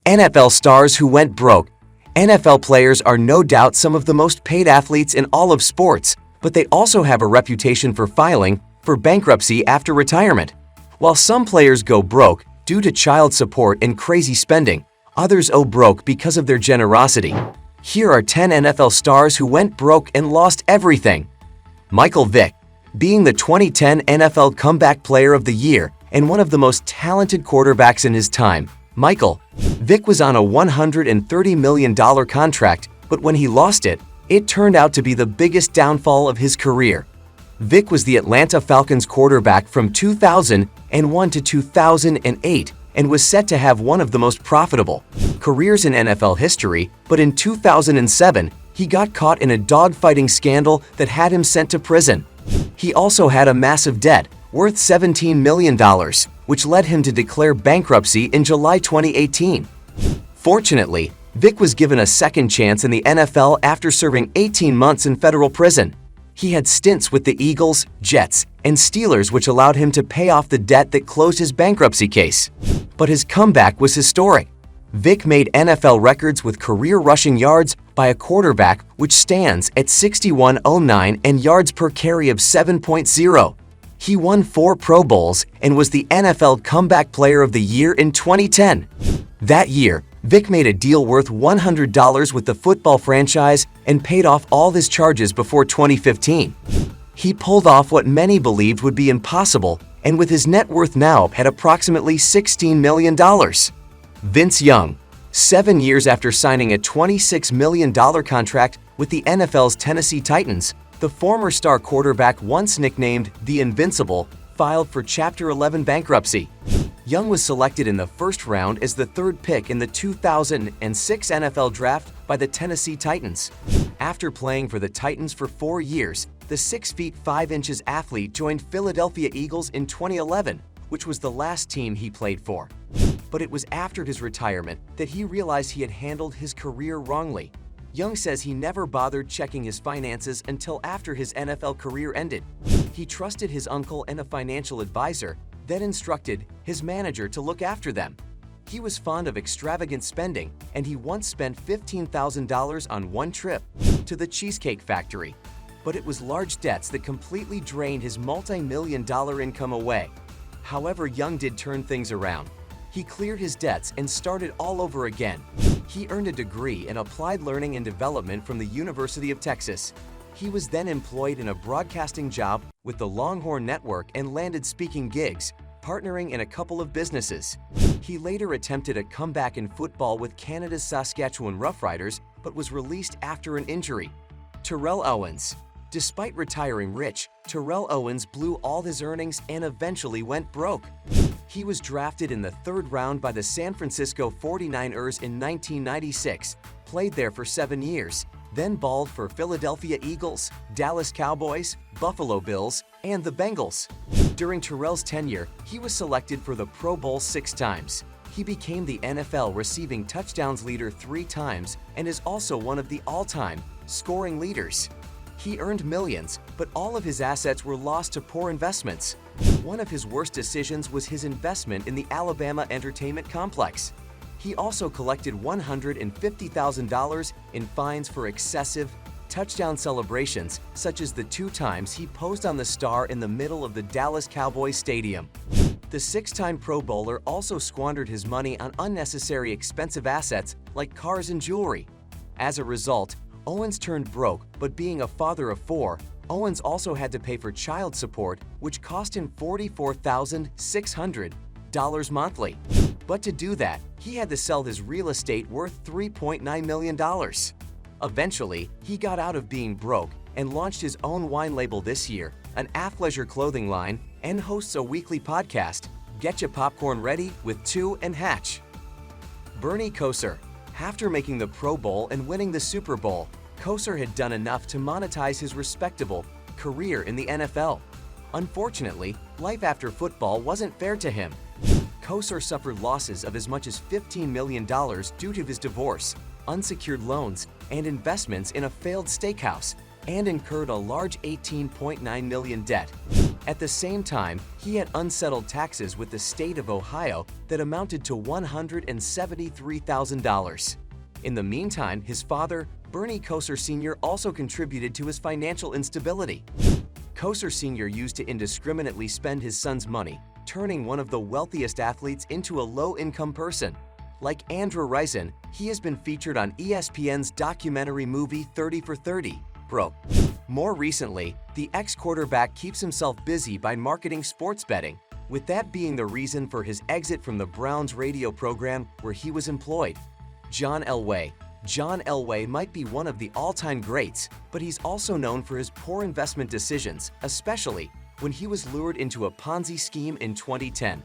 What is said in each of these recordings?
NFL stars who went broke. NFL players are no doubt some of the most paid athletes in all of sports, but they also have a reputation for filing for bankruptcy after retirement. While some players go broke due to child support and crazy spending, others go broke because of their generosity. Here are 10 NFL stars who went broke and lost everything. Michael Vick, being the 2010 NFL Comeback Player of the Year and one of the most talented quarterbacks in his time, Vick was on a $130 million contract, but when he lost it, it turned out to be the biggest downfall of his career. Vick was the Atlanta Falcons quarterback from 2001 to 2008 and was set to have one of the most profitable careers in NFL history, but in 2007, he got caught in a dogfighting scandal that had him sent to prison. He also had a massive debt worth $17 million, which led him to declare bankruptcy in July 2018. Fortunately, Vick was given a second chance in the NFL after serving 18 months in federal prison. He had stints with the Eagles, Jets, and Steelers which allowed him to pay off the debt that closed his bankruptcy case. But his comeback was historic. Vick made NFL records with career rushing yards by a quarterback which stands at 61.09 and yards per carry of 7.0. He won 4 Pro Bowls and was the NFL Comeback Player of the Year in 2010. That year, Vick made a deal worth $100 with the football franchise and paid off all his charges before 2015. He pulled off what many believed would be impossible, and with his net worth now at approximately $16 million. Vince Young, 7 years after signing a $26 million contract with the NFL's Tennessee Titans, the former star quarterback, once nicknamed the Invincible, filed for Chapter 11 bankruptcy. Young was selected in the first round as the 3rd pick in the 2006 NFL Draft by the Tennessee Titans. After playing for the Titans for 4 years, the 6 feet 5 inches athlete joined Philadelphia Eagles in 2011, which was the last team he played for. But it was after his retirement that he realized he had handled his career wrongly. Young says he never bothered checking his finances until after his NFL career ended. He trusted his uncle and a financial advisor, then instructed his manager to look after them. He was fond of extravagant spending, and he once spent $15,000 on one trip to the Cheesecake Factory. But it was large debts that completely drained his multi-million-dollar income away. However, Young did turn things around. He cleared his debts and started all over again. He earned a degree in applied learning and development from the University of Texas. He was then employed in a broadcasting job with the Longhorn Network and landed speaking gigs, partnering in a couple of businesses. He later attempted a comeback in football with Canada's Saskatchewan Roughriders, but was released after an injury. Terrell Owens. Despite retiring rich, Terrell Owens blew all his earnings and eventually went broke. He was drafted in the 3rd round by the San Francisco 49ers in 1996, played there for 7 years, then balled for Philadelphia Eagles, Dallas Cowboys, Buffalo Bills, and the Bengals. During Terrell's tenure, he was selected for the Pro Bowl 6 times. He became the NFL receiving touchdowns leader 3 times and is also one of the all-time scoring leaders. He earned millions, but all of his assets were lost to poor investments. One of his worst decisions was his investment in the Alabama Entertainment Complex. He also collected $150,000 in fines for excessive touchdown celebrations, such as the 2 times he posed on the star in the middle of the Dallas Cowboys Stadium. The 6-time Pro Bowler also squandered his money on unnecessary expensive assets like cars and jewelry. As a result, Owens turned broke, but being a father of 4, Owens also had to pay for child support, which cost him $44,600 monthly. But to do that, he had to sell his real estate worth $3.9 million. Eventually, he got out of being broke and launched his own wine label this year, an athleisure clothing line, and hosts a weekly podcast, Get Ya Popcorn Ready with Tu and Hatch. Bernie Kosar. After making the Pro Bowl and winning the Super Bowl, Kosar had done enough to monetize his respectable career in the NFL. Unfortunately, life after football wasn't fair to him. Kosar suffered losses of as much as $15 million due to his divorce, unsecured loans, and investments in a failed steakhouse, and incurred a large $18.9 million debt. At the same time, he had unsettled taxes with the state of Ohio that amounted to $173,000. In the meantime, his father, Bernie Kosar Sr., also contributed to his financial instability. Kosar Sr. used to indiscriminately spend his son's money, turning one of the wealthiest athletes into a low-income person. Like Andrew Rison, he has been featured on ESPN's documentary movie 30 for 30, Broke. More recently, the ex-quarterback keeps himself busy by marketing sports betting, with that being the reason for his exit from the Browns radio program where he was employed. John Elway. John Elway might be one of the all-time greats, but he's also known for his poor investment decisions, especially when he was lured into a Ponzi scheme in 2010.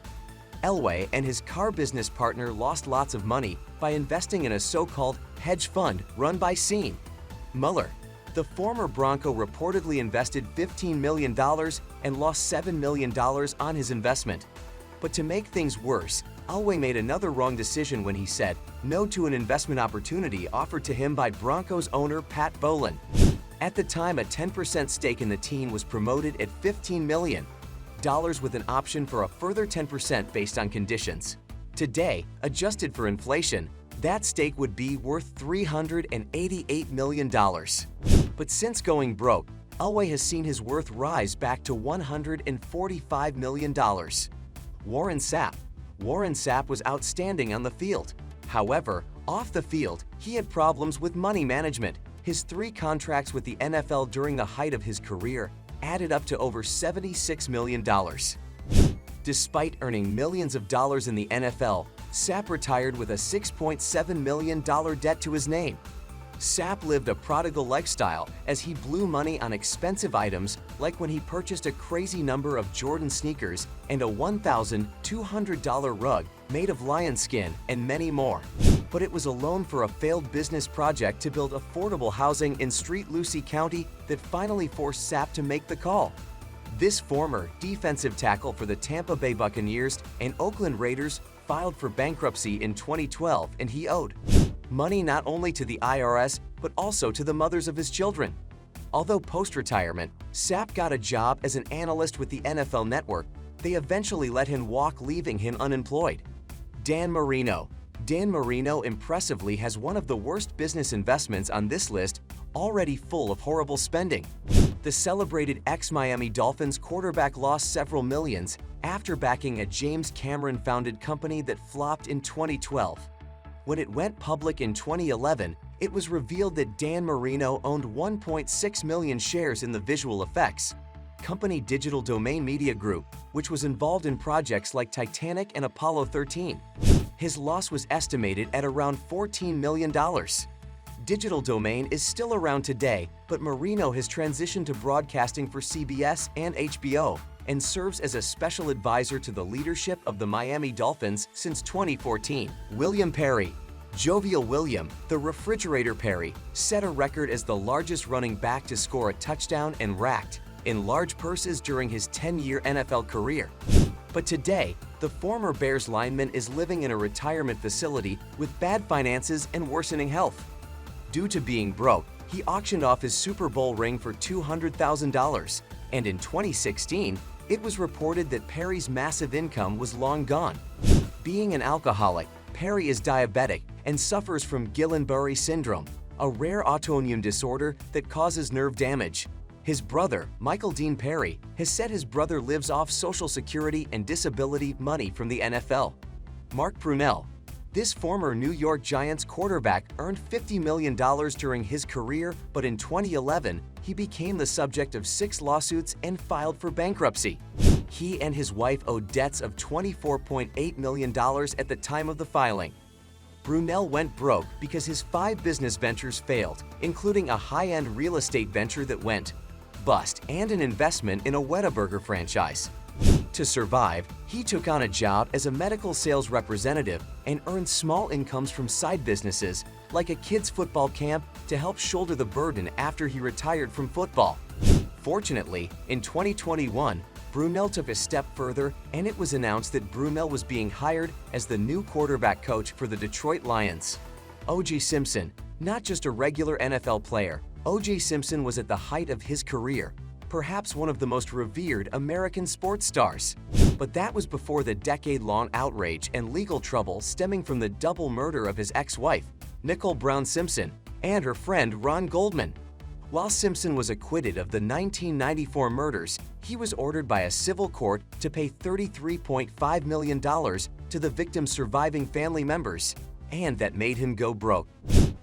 Elway and his car business partner lost lots of money by investing in a so-called hedge fund run by Sean Muller. The former Bronco reportedly invested $15 million and lost $7 million on his investment. But to make things worse, Elway made another wrong decision when he said no to an investment opportunity offered to him by Broncos owner Pat Bowlen. At the time, a 10% stake in the team was promoted at $15 million, with an option for a further 10% based on conditions. Today, adjusted for inflation, that stake would be worth $388 million. But since going broke, Elway has seen his worth rise back to $145 million. Warren Sapp. Warren Sapp was outstanding on the field. However, off the field, he had problems with money management. His 3 contracts with the NFL during the height of his career added up to over $76 million. Despite earning millions of dollars in the NFL, Sapp retired with a $6.7 million debt to his name. Sapp lived a prodigal lifestyle as he blew money on expensive items like when he purchased a crazy number of Jordan sneakers and a $1,200 rug made of lion skin and many more. But it was a loan for a failed business project to build affordable housing in St. Lucie County that finally forced Sapp to make the call. This former defensive tackle for the Tampa Bay Buccaneers and Oakland Raiders filed for bankruptcy in 2012, and he owed money not only to the IRS, but also to the mothers of his children. Although post-retirement, Sapp got a job as an analyst with the NFL Network, they eventually let him walk, leaving him unemployed. Dan Marino. Dan Marino impressively has one of the worst business investments on this list, already full of horrible spending. The celebrated ex-Miami Dolphins quarterback lost several millions after backing a James Cameron-founded company that flopped in 2012. When it went public in 2011, it was revealed that Dan Marino owned 1.6 million shares in the visual effects company Digital Domain Media Group, which was involved in projects like Titanic and Apollo 13. His loss was estimated at around $14 million. Digital Domain is still around today, but Marino has transitioned to broadcasting for CBS and HBO and serves as a special advisor to the leadership of the Miami Dolphins since 2014. William Perry. Jovial William, the Refrigerator Perry, set a record as the largest running back to score a touchdown and racked in large purses during his 10-year NFL career. But today, the former Bears lineman is living in a retirement facility with bad finances and worsening health. Due to being broke, he auctioned off his Super Bowl ring for $200,000, and in 2016, it was reported that Perry's massive income was long gone. Being an alcoholic, Perry is diabetic and suffers from Guillain-Barré syndrome, a rare autoimmune disorder that causes nerve damage. His brother, Michael Dean Perry, has said his brother lives off Social Security and disability money from the NFL. Mark Brunell. This former New York Giants quarterback earned $50 million during his career, but in 2011, he became the subject of 6 lawsuits and filed for bankruptcy. He and his wife owed debts of $24.8 million at the time of the filing. Brunell went broke because his 5 business ventures failed, including a high-end real estate venture that went bust and an investment in a Whataburger franchise. To survive, he took on a job as a medical sales representative and earned small incomes from side businesses like a kids' football camp to help shoulder the burden after he retired from football. Fortunately, in 2021, Brunell took a step further, and it was announced that Brunell was being hired as the new quarterback coach for the Detroit Lions. O.J. Simpson. Not just a regular NFL player, O.J. Simpson was at the height of his career, perhaps one of the most revered American sports stars. But that was before the decade-long outrage and legal trouble stemming from the double murder of his ex-wife, Nicole Brown Simpson, and her friend Ron Goldman. While Simpson was acquitted of the 1994 murders, he was ordered by a civil court to pay $33.5 million to the victim's surviving family members, and that made him go broke.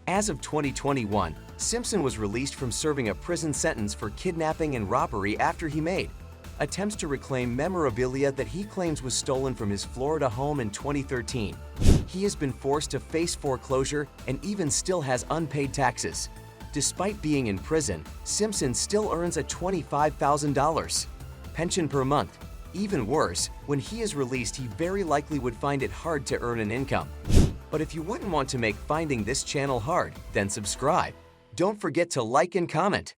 As of 2021, Simpson was released from serving a prison sentence for kidnapping and robbery after he made attempts to reclaim memorabilia that he claims was stolen from his Florida home in 2013. He has been forced to face foreclosure and even still has unpaid taxes. Despite being in prison, Simpson still earns a $25,000 pension per month. Even worse, when he is released, he very likely would find it hard to earn an income. But if you wouldn't want to make finding this channel hard, then subscribe. Don't forget to like and comment.